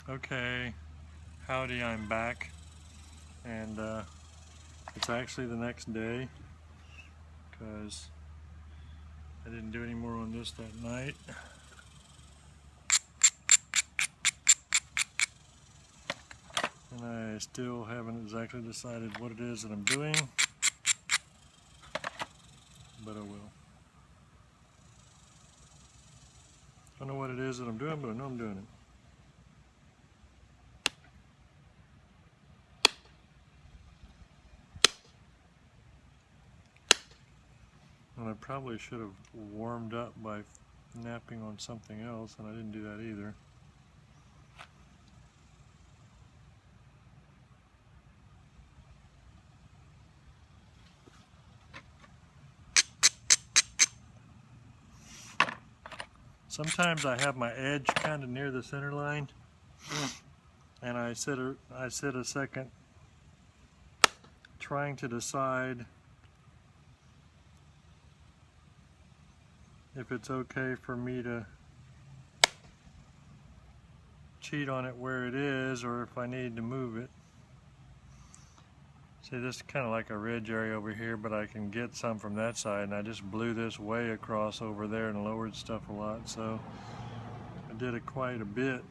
Okay, howdy, I'm back, and it's actually the next day because I didn't do any more on this that night. And I still haven't exactly decided what it is that I'm doing, but I will. I don't know what it is that I'm doing, but I know I'm doing it. And I probably should have warmed up by napping on something else, and I didn't do that either. Sometimes I have my edge kind of near the center line, and I sit a second trying to decide if it's okay for me to cheat on it where it is or if I need to move it. See, this is kind of like a ridge area over here, but I can get some from that side, and I just blew this way across over there and lowered stuff a lot, so I did it quite a bit.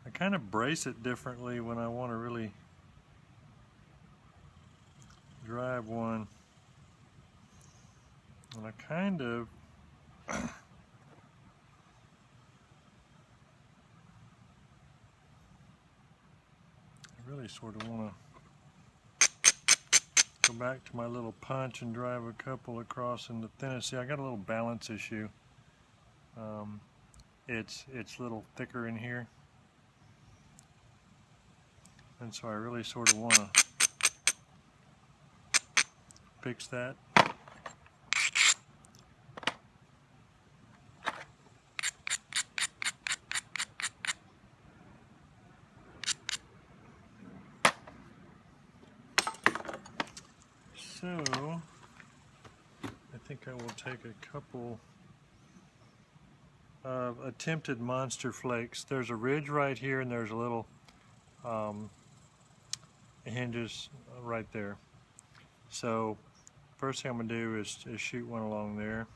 I kind of brace it differently when I want to really drive one, and I kind of really sort of want to go back to my little punch and drive a couple across in the thinnest. See, I got a little balance issue. It's a little thicker in here, and so I really sort of want to fix that. So I think I will take a couple of attempted monster flakes. There's a ridge right here, and there's a little hinges right there. So first thing I'm going to do is shoot one along there.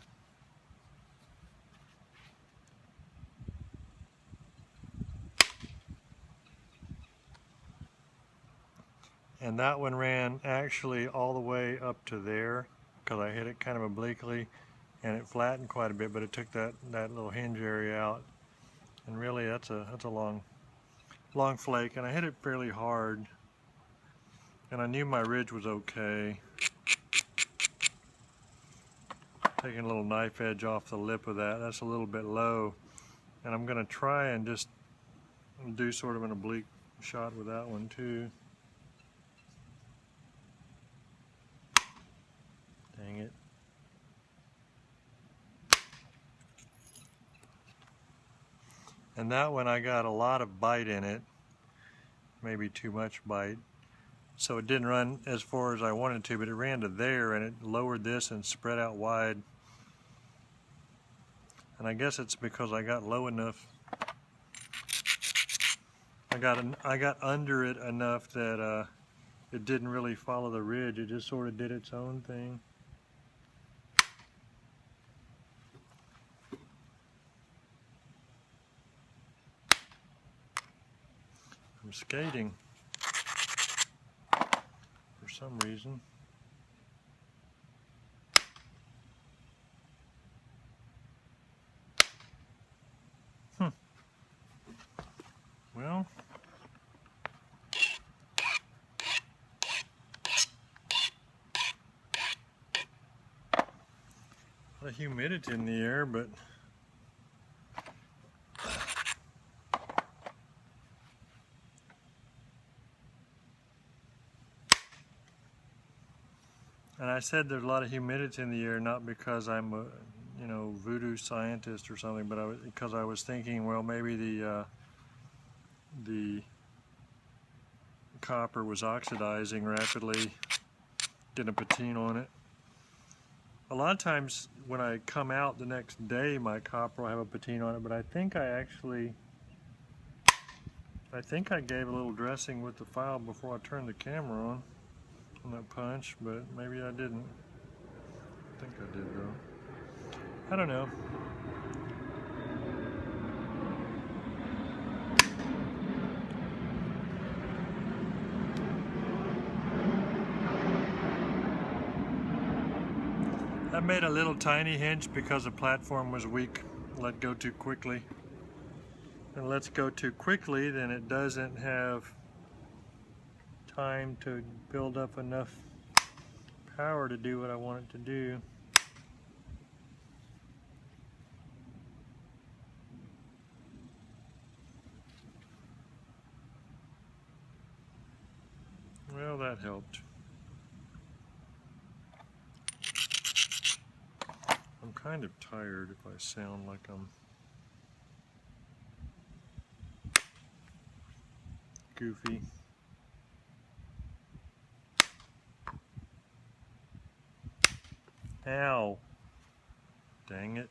And that one ran actually all the way up to there because I hit it kind of obliquely, and it flattened quite a bit, but it took that little hinge area out. And really that's a long flake, and I hit it fairly hard, and I knew my ridge was okay. Taking a little knife edge off the lip of that, that's a little bit low, and I'm going to try and just do sort of an oblique shot with that one too. Dang it. And that one I got a lot of bite in it, maybe too much bite. So it didn't run as far as I wanted to, but it ran to there and it lowered this and spread out wide. And I guess it's because I got low enough. I got under it enough that it didn't really follow the ridge. It just sort of did its own thing. I'm skating for some reason. Well, the humidity in the air, but and I said there's a lot of humidity in the air, not because I'm a voodoo scientist or something, but because I was thinking, well, maybe the copper was oxidizing rapidly, getting a patine on it. A lot of times when I come out the next day, my copper will have a patina on it, but I think I gave a little dressing with the file before I turned the camera on that punch, but maybe I didn't. I think I did though. I don't know. I made a little tiny hinge because the platform was weak. Let go too quickly. And let's go too quickly, then it doesn't have time to build up enough power to do what I want it to do. Well, that helped. I'm kind of tired if I sound like I'm goofy. Ow! Dang it.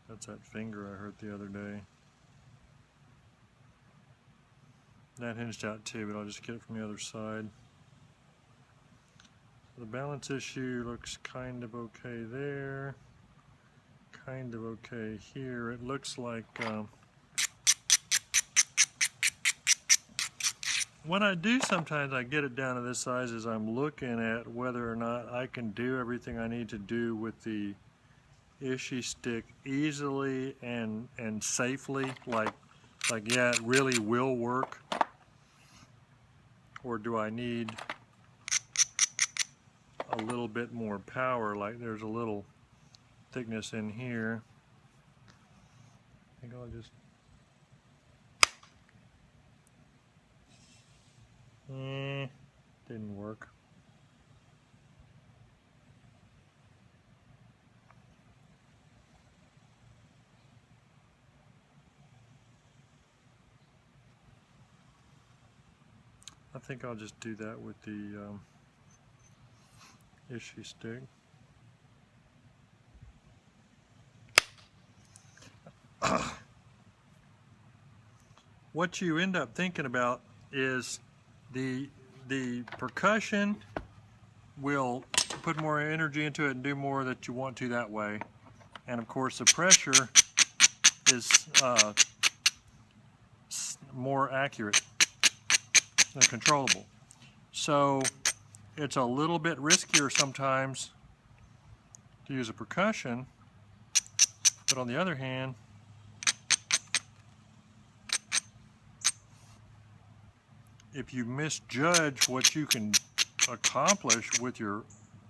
That's that finger I hurt the other day. That hinged out too, but I'll just get it from the other side. The balance issue looks kind of okay there. Kind of okay here. It looks like what I do sometimes, I get it down to this size, is I'm looking at whether or not I can do everything I need to do with the Ishii stick easily and safely, like yeah, it really will work, or do I need a little bit more power, like there's a little thickness in here. I think I'll just didn't work. I think I'll just do that with the Ishii stick. What you end up thinking about is the percussion will put more energy into it and do more that you want to that way, and of course the pressure is more accurate and controllable. So it's a little bit riskier sometimes to use a percussion, but on the other hand, if you misjudge what you can accomplish with your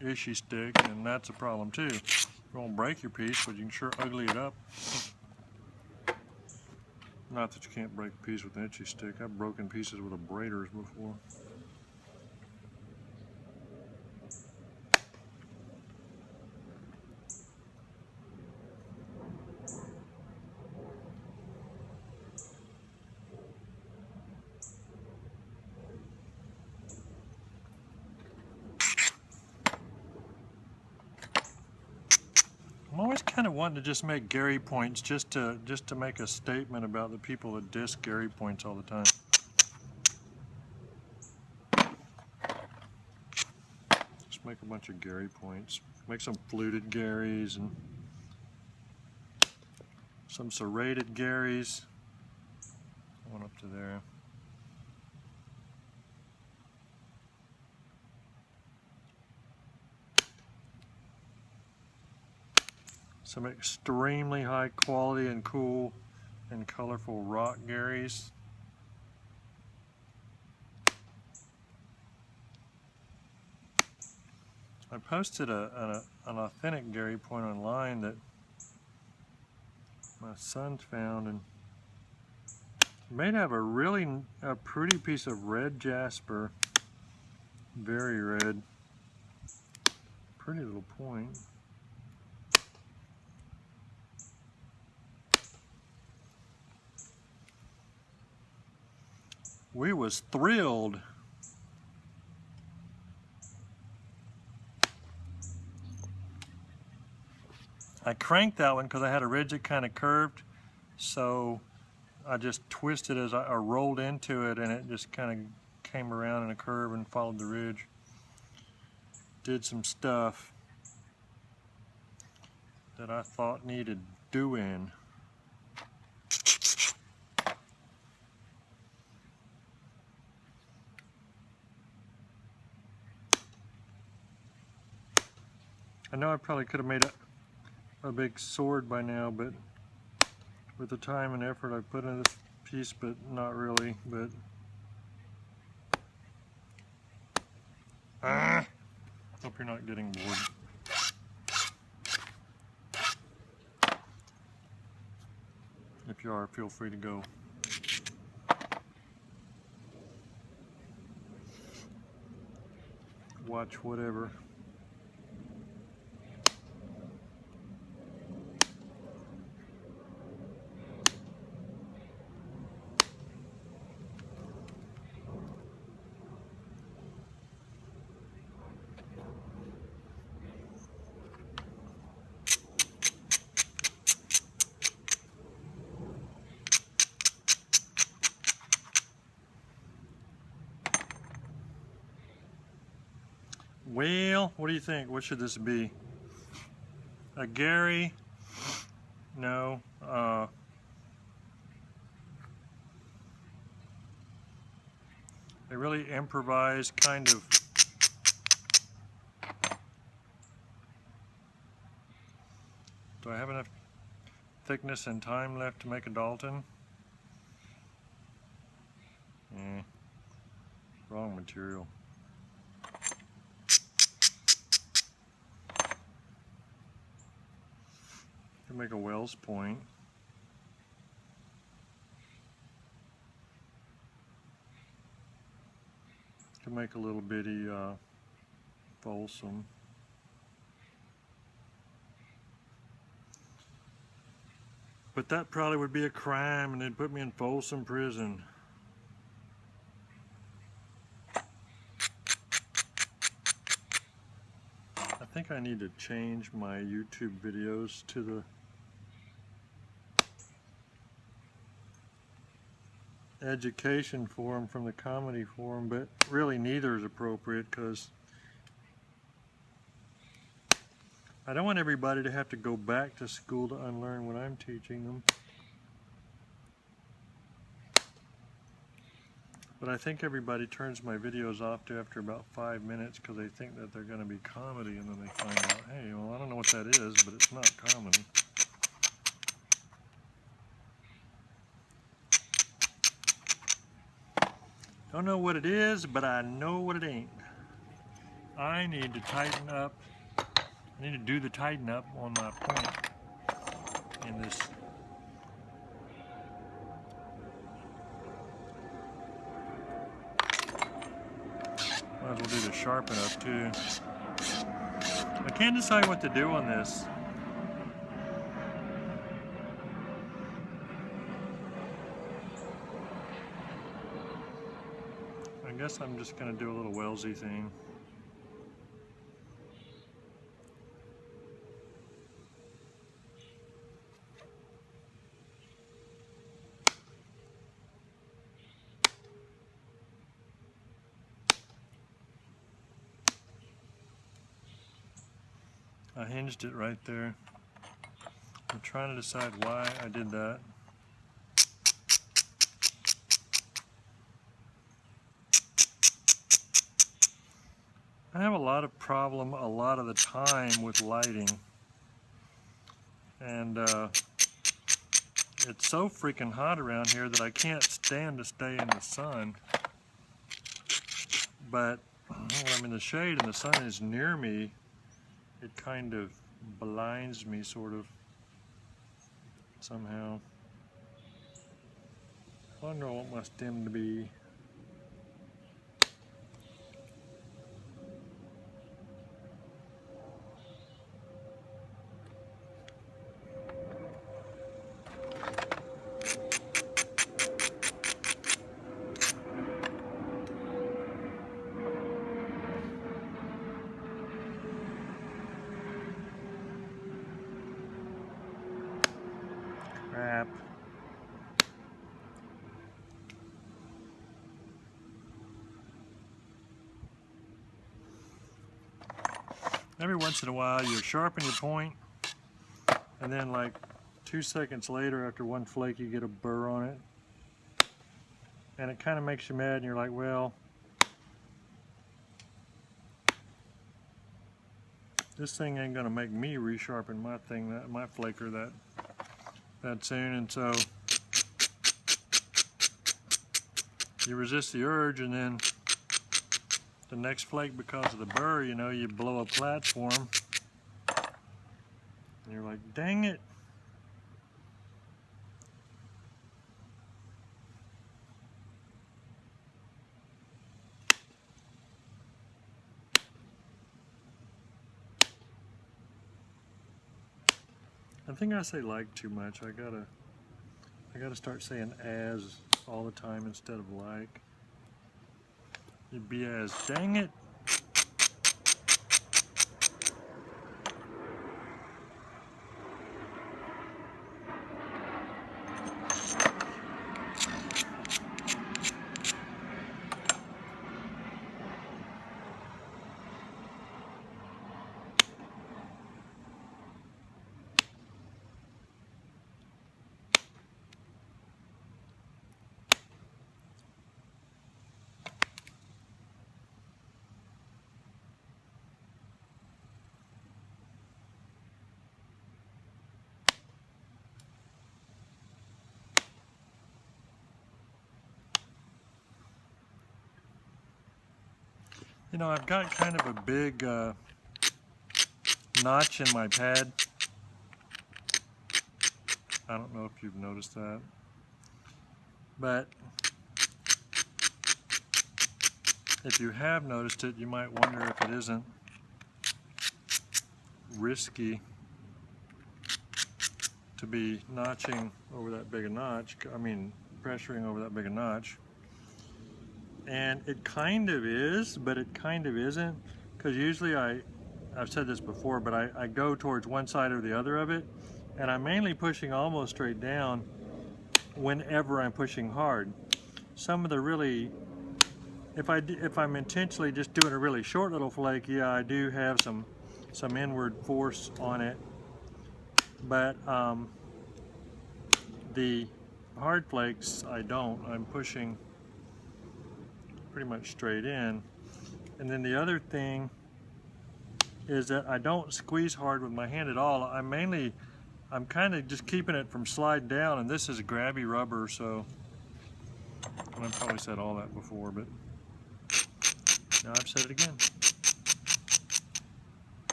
Ishii stick, then that's a problem too. You won't break your piece, but you can sure ugly it up. Not that you can't break a piece with an Ishii stick. I've broken pieces with abraders before. I'm always kind of wanting to just make Gary points just to make a statement about the people that diss Gary points all the time. Just make a bunch of Gary points. Make some fluted Garys and some serrated Garys. One up to there. Some extremely high quality and cool and colorful rock Garys. I posted an authentic Gary point online that my son found, and may have a pretty piece of red jasper, very red, pretty little point. We was thrilled I cranked that one because I had a ridge that kind of curved, so I just twisted as I rolled into it, and it just kind of came around in a curve and followed the ridge. Did some stuff that I thought needed doing. I know I probably could have made a big sword by now, but with the time and effort I put into this piece, but not really. But hope you're not getting bored. If you are, feel free to go. Watch whatever. Well, what do you think? What should this be? A Gary? No. A really improvised kind of. Do I have enough thickness and time left to make a Dalton? Wrong material. Can make a Wells point. Can make a little bitty Folsom. But that probably would be a crime, and they'd put me in Folsom prison. I think I need to change my YouTube videos to the education forum from the comedy forum, but really neither is appropriate because I don't want everybody to have to go back to school to unlearn what I'm teaching them. But I think everybody turns my videos off after about 5 minutes because they think that they're going to be comedy, and then they find out, hey, well, I don't know what that is, but it's not comedy. Don't know what it is, but I know what it ain't. I need to tighten up. I need to do the tighten up on my point in this. Might as well do the sharpen up too. I can't decide what to do on this. I guess I'm just going to do a little Wellsy thing. I hinged it right there. I'm trying to decide why I did that. I have a lot of problem a lot of the time with lighting, and it's so freaking hot around here that I can't stand to stay in the sun. But when I'm in the shade and the sun is near me, it kind of blinds me, sort of, somehow. I wonder what my stem to be. Crap. Every once in a while you sharpen your point, and then like 2 seconds later after one flake you get a burr on it. And it kind of makes you mad, and you're like, well, this thing ain't gonna make me resharpen my thing, my flaker that soon. And so you resist the urge, and then the next flake, because of the burr, you know, you blow a platform, and you're like, dang it. I think I say like too much. I gotta start saying as all the time instead of like. You'd be as, dang it. You know, I've got kind of a big notch in my pad. I don't know if you've noticed that, but if you have noticed it, you might wonder if it isn't risky to be notching over that big a notch. I mean, pressuring over that big a notch. And it kind of is, but it kind of isn't, because usually I've said this before, but I go towards one side or the other of it, and I'm mainly pushing almost straight down whenever I'm pushing hard. Some of the really, if I'm intentionally just doing a really short little flake, yeah, I do have some inward force on it, but the hard flakes I don't. I'm pushing pretty much straight in. And then the other thing is that I don't squeeze hard with my hand at all. I'm kind of just keeping it from sliding down, and this is a grabby rubber, so I've probably said all that before, but now I've said it again.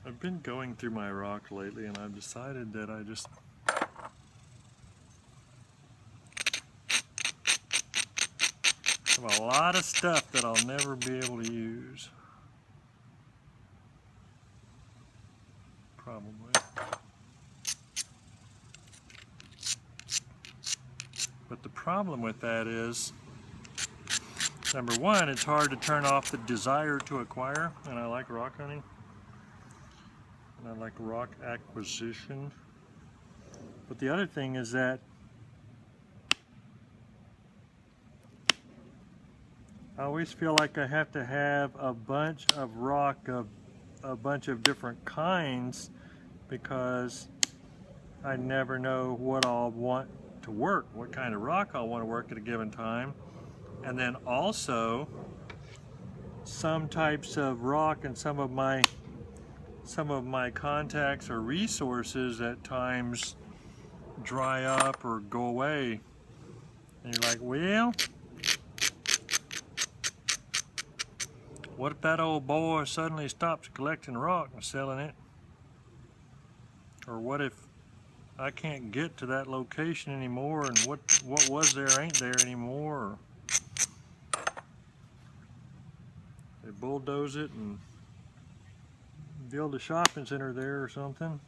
I've been going through my rock lately, and I've decided that I just have a lot of stuff that I'll never be able to use. Probably. But the problem with that is, number one, it's hard to turn off the desire to acquire, and I like rock hunting. And I like rock acquisition. But the other thing is that I always feel like I have to have a bunch of rock of a bunch of different kinds, because I never know what I'll want to work, what kind of rock I'll want to work at a given time. And then also some types of rock and some of my contacts or resources at times dry up or go away, and you're like, well, what if that old boy suddenly stops collecting rock and selling it? Or what if I can't get to that location anymore, and what was there ain't there anymore. They bulldoze it and build a shopping center there or something.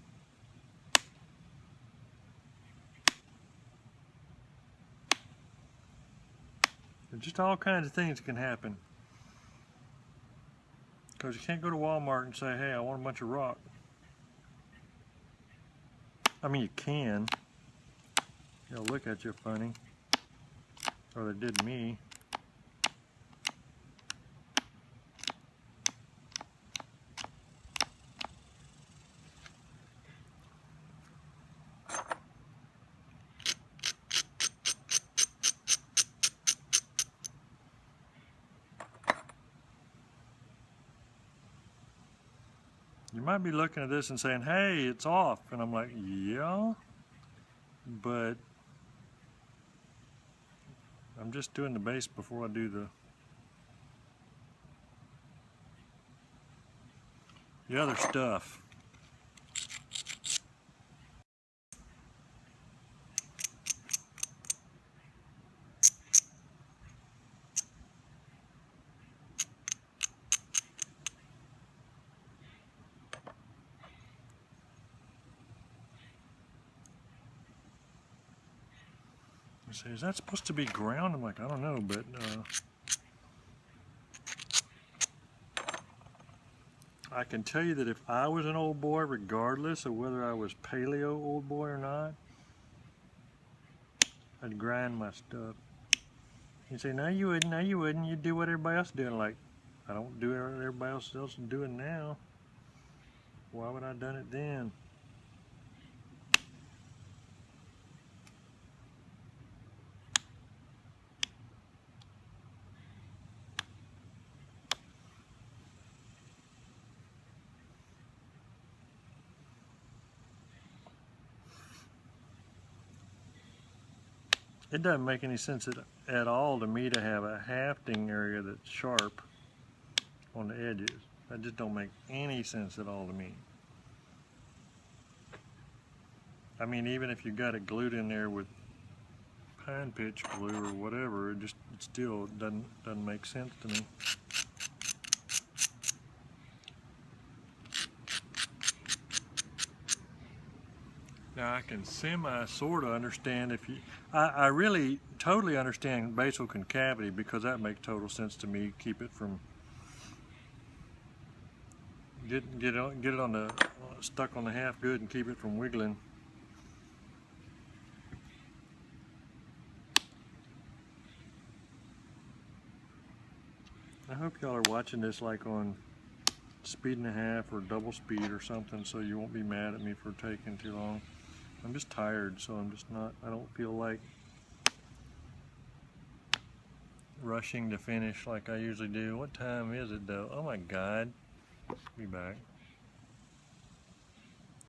There's just all kinds of things that can happen. Because you can't go to Walmart and say, hey, I want a bunch of rock. I mean, you can. They'll look at you funny. Or they did me. You might be looking at this and saying, hey, it's off. And I'm like, yeah, but I'm just doing the base before I do the other stuff. I say, is that supposed to be ground? I'm like, I don't know, but I can tell you that if I was an old boy, regardless of whether I was paleo old boy or not, I'd grind my stuff. You say, no you wouldn't, no you wouldn't, you'd do what everybody else is doing. Like, I don't do what everybody else is doing now. Why would I have done it then? It doesn't make any sense at all to me to have a hafting area that's sharp on the edges. That just don't make any sense at all to me. I mean, even if you got it glued in there with pine pitch glue or whatever, it still doesn't make sense to me. Now I can sort of understand if you, I really totally understand basal concavity, because that makes total sense to me. Keep it from, get it on the, stuck on the half good and keep it from wiggling. I hope y'all are watching this like on 1.5 speed or double speed or something, so you won't be mad at me for taking too long. I'm just tired, so I don't feel like rushing to finish like I usually do. What time is it though? Oh my God, be back.